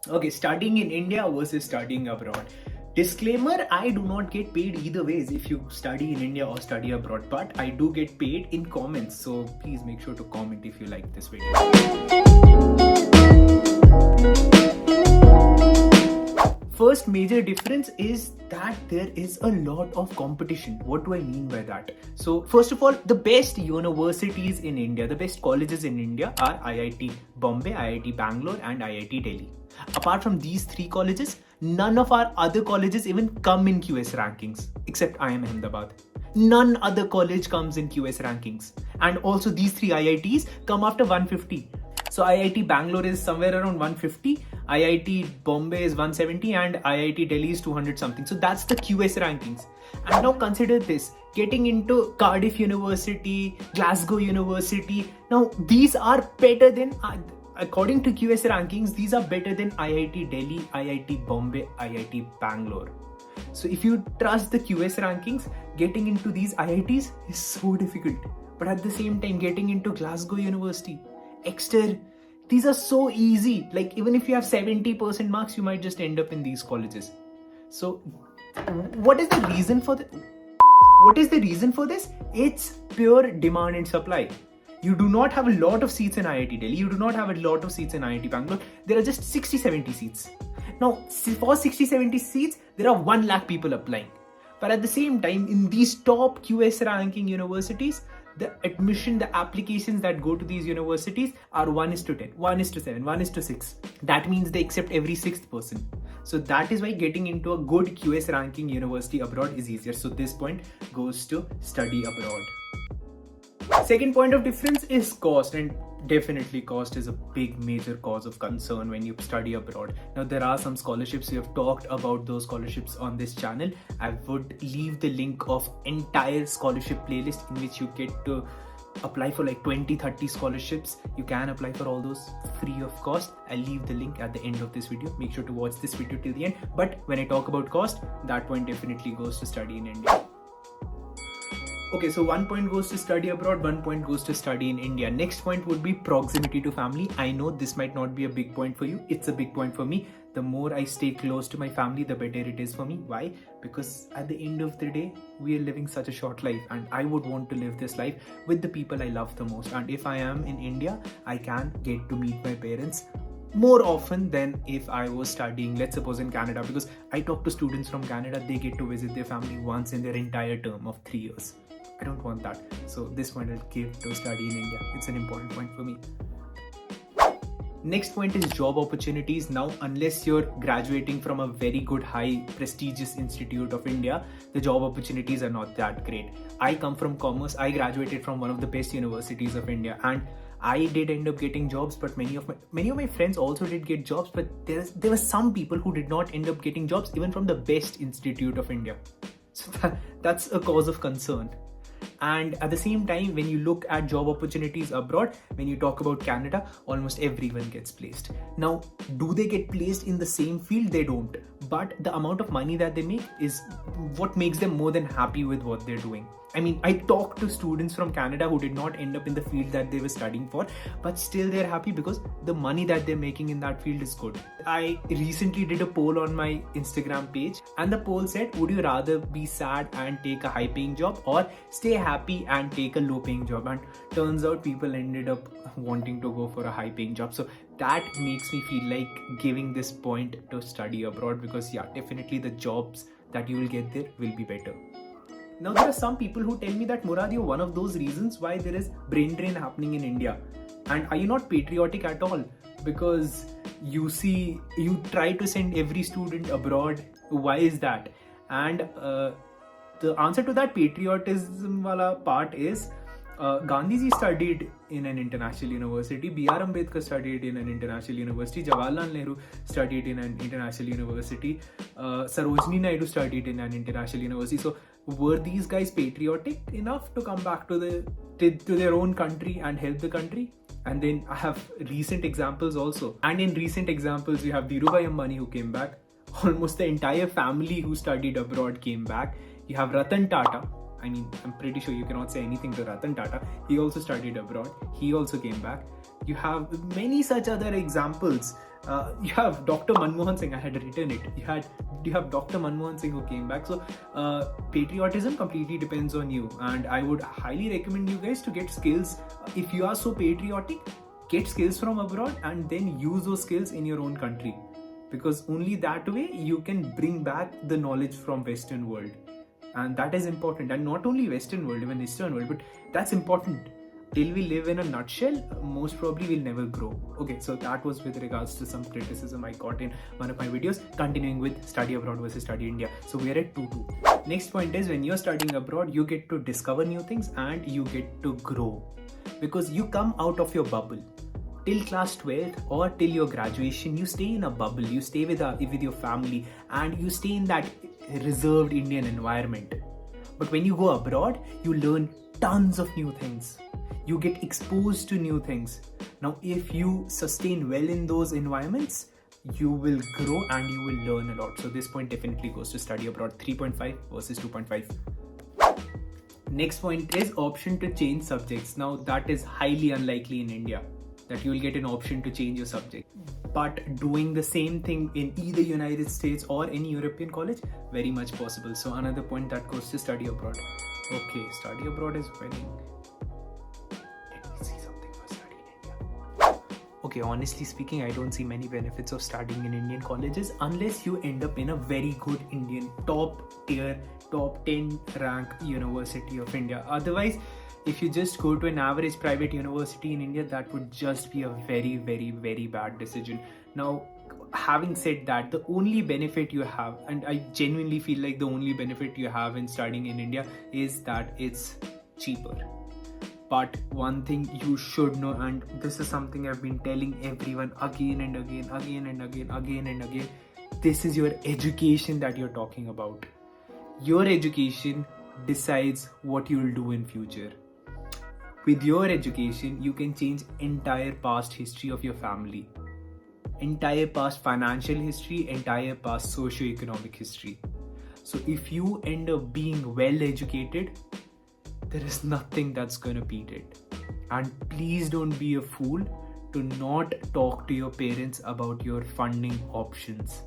Okay, studying in India versus studying abroad. Disclaimer, I do not get paid either ways if you study in India or study abroad, but I do get paid in comments. So please make sure to comment if you like this video. First major difference is that there is a lot of competition. What do I mean by that? So first of all, the best universities in India, the best colleges in India are IIT Bombay, IIT Bangalore and IIT Delhi. Apart from these three colleges, none of our other colleges even come in QS rankings except IIM Ahmedabad. None other college comes in QS rankings. And also these three IITs come after 150. So IIT Bangalore is somewhere around 150, IIT Bombay is 170 and IIT Delhi is 200 something. So that's the QS rankings. And now consider this, getting into Cardiff University, Glasgow University. Now these are better than, according to QS rankings, these are better than IIT Delhi, IIT Bombay, IIT Bangalore. So if you trust the QS rankings, getting into these IITs is so difficult. But at the same time, getting into Glasgow University, Exeter, these are so easy. Like even if you have 70% marks, you might just end up in these colleges. So what is the reason for this? It's pure demand and supply. You do not have a lot of seats in IIT Delhi. You do not have a lot of seats in IIT Bangalore. There are just 60-70 seats. Now, for 60-70 seats, there are 1 lakh people applying. But at the same time, in these top QS ranking universities, the applications that go to these universities are 1:10, 1:7, 1:6. That means they accept every 6th person. So that is why getting into a good QS ranking university abroad is easier. So this point goes to study abroad. Second point of difference is cost, and definitely cost is a big major cause of concern when you study abroad. Now there are some scholarships, we have talked about those scholarships on this channel. I would leave the link of entire scholarship playlist in which you get to apply for like 20-30 scholarships. You can apply for all those free of cost. I'll leave the link at the end of this video. Make sure to watch this video till the end. But when I talk about cost, that point definitely goes to study in India. Okay, so 1 point goes to study abroad, 1 point goes to study in India. Next point would be proximity to family. I know this might not be a big point for you. It's a big point for me. The more I stay close to my family, the better it is for me. Why? Because at the end of the day, we are living such a short life and I would want to live this life with the people I love the most. And if I am in India, I can get to meet my parents more often than if I was studying, let's suppose, in Canada, because I talk to students from Canada, they get to visit their family once in their entire term of 3 years. I don't want that. So this point I'll give to study in India. It's an important point for me. Next point is job opportunities. Now, unless you're graduating from a very good, high, prestigious institute of India, the job opportunities are not that great. I come from commerce. I graduated from one of the best universities of India, and I did end up getting jobs, but many of my friends also did get jobs, but there were some people who did not end up getting jobs even from the best institute of India. So that's a cause of concern. And at the same time, when you look at job opportunities abroad, when you talk about Canada, almost everyone gets placed. Now, do they get placed in the same field? They don't. But the amount of money that they make is what makes them more than happy with what they're doing. I mean, I talked to students from Canada who did not end up in the field that they were studying for, but still they're happy because the money that they're making in that field is good. I recently did a poll on my Instagram page, and the poll said, would you rather be sad and take a high paying job or stay happy and take a low paying job? And turns out people ended up wanting to go for a high paying job. So that makes me feel like giving this point to study abroad, because yeah, definitely the jobs that you will get there will be better. Now, there are some people who tell me that, Murad, you're one of those reasons why there is brain drain happening in India. And are you not patriotic at all? Because you try to send every student abroad. Why is that? And the answer to that patriotism wala part is, Gandhiji studied in an international university, B.R. Ambedkar studied in an international university, Jawaharlal Nehru studied in an international university, Sarojini Naidu studied in an international university. So were these guys patriotic enough to come back to their own country and help the country? And then I have recent examples also. And in recent examples, you have Dhirubhai Ambani who came back. Almost the entire family who studied abroad came back. You have Ratan Tata. I mean, I'm pretty sure you cannot say anything to Ratan Tata. He also studied abroad. He also came back. You have many such other examples. You have Dr. Manmohan Singh. I had written it. You have Dr. Manmohan Singh who came back. So patriotism completely depends on you, and I would highly recommend you guys to get skills. If you are so patriotic, get skills from abroad and then use those skills in your own country, because only that way you can bring back the knowledge from Western world, and that is important. And not only Western world, even Eastern world, but that's important. Till we live in a nutshell, most probably we'll never grow. Okay, so that was with regards to some criticism I got in one of my videos. Continuing with study abroad versus study India. So we're at 2-2. Next point is, when you're studying abroad, you get to discover new things and you get to grow, because you come out of your bubble. Till class 12th or till your graduation, you stay in a bubble. You stay with your family and you stay in that reserved Indian environment. But when you go abroad, you learn tons of new things. You get exposed to new things. Now, if you sustain well in those environments, you will grow and you will learn a lot. So this point definitely goes to study abroad. 3.5 versus 2.5. Next point is option to change subjects. Now, that is highly unlikely in India, that you will get an option to change your subject. But doing the same thing in either United States or any European college, very much possible. So another point that goes to study abroad. Okay, study abroad is winning. Let me see something for study in India. Okay, honestly speaking, I don't see many benefits of studying in Indian colleges unless you end up in a very good Indian top tier, top 10 rank University of India. Otherwise, if you just go to an average private university in India, that would just be a very, very, very bad decision. Now, having said that, the only benefit you have, and I genuinely feel like the only benefit you have in studying in India, is that it's cheaper. But one thing you should know, and this is something I've been telling everyone again and again, this is your education that you're talking about. Your education decides what you'll do in future. With your education, you can change entire past history of your family, entire past financial history, entire past socio-economic history. So if you end up being well educated, there is nothing that's gonna beat it. And please don't be a fool to not talk to your parents about your funding options.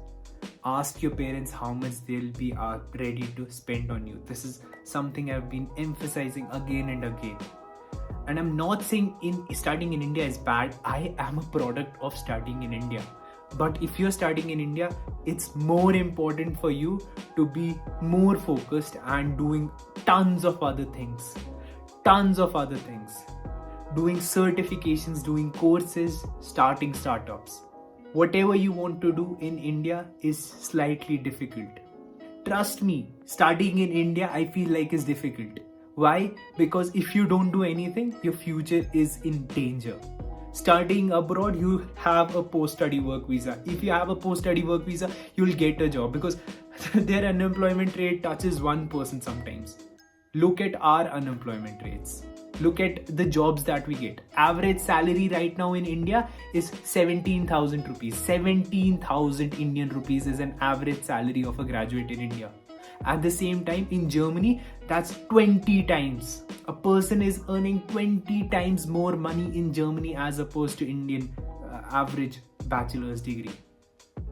Ask your parents how much they'll be ready to spend on you. This is something I've been emphasizing again and again. And I'm not saying studying in India is bad. I am a product of studying in India. But if you're studying in India, it's more important for you to be more focused and doing tons of other things. Doing certifications, doing courses, starting startups. Whatever you want to do in India is slightly difficult. Trust me, studying in India, I feel like is difficult. Why? Because if you don't do anything, your future is in danger. Studying abroad, you have a post-study work visa. If you have a post-study work visa, you'll get a job because their unemployment rate touches 1% sometimes. Look at our unemployment rates. Look at the jobs that we get. Average salary right now in India is 17,000 rupees. 17,000 Indian rupees is an average salary of a graduate in India. At the same time, in Germany, that's 20 times. A person is earning 20 times more money in Germany as opposed to Indian average bachelor's degree.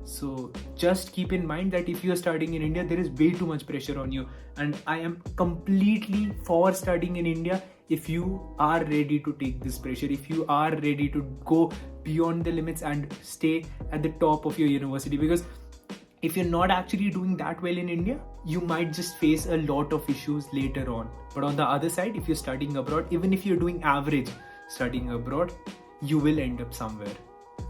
So just keep in mind that if you're studying in India, there is way too much pressure on you. And I am completely for studying in India if you are ready to take this pressure, if you are ready to go beyond the limits and stay at the top of your university. Because if you're not actually doing that well in India, you might just face a lot of issues later on. But on the other side, if you're studying abroad, even if you're doing average studying abroad, you will end up somewhere.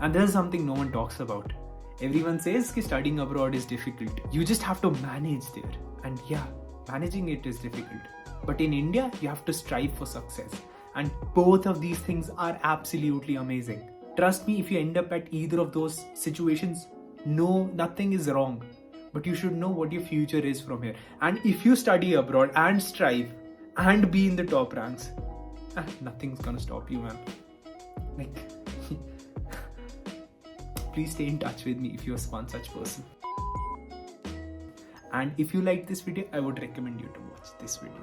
And this is something no one talks about. Everyone says that studying abroad is difficult. You just have to manage there. And yeah, managing it is difficult. But in India, you have to strive for success. And both of these things are absolutely amazing. Trust me, if you end up at either of those situations, no, nothing is wrong. But you should know what your future is from here. And if you study abroad and strive and be in the top ranks, nothing's gonna stop you, man. Like, please stay in touch with me if you're one such person. And if you like this video, I would recommend you to watch this video.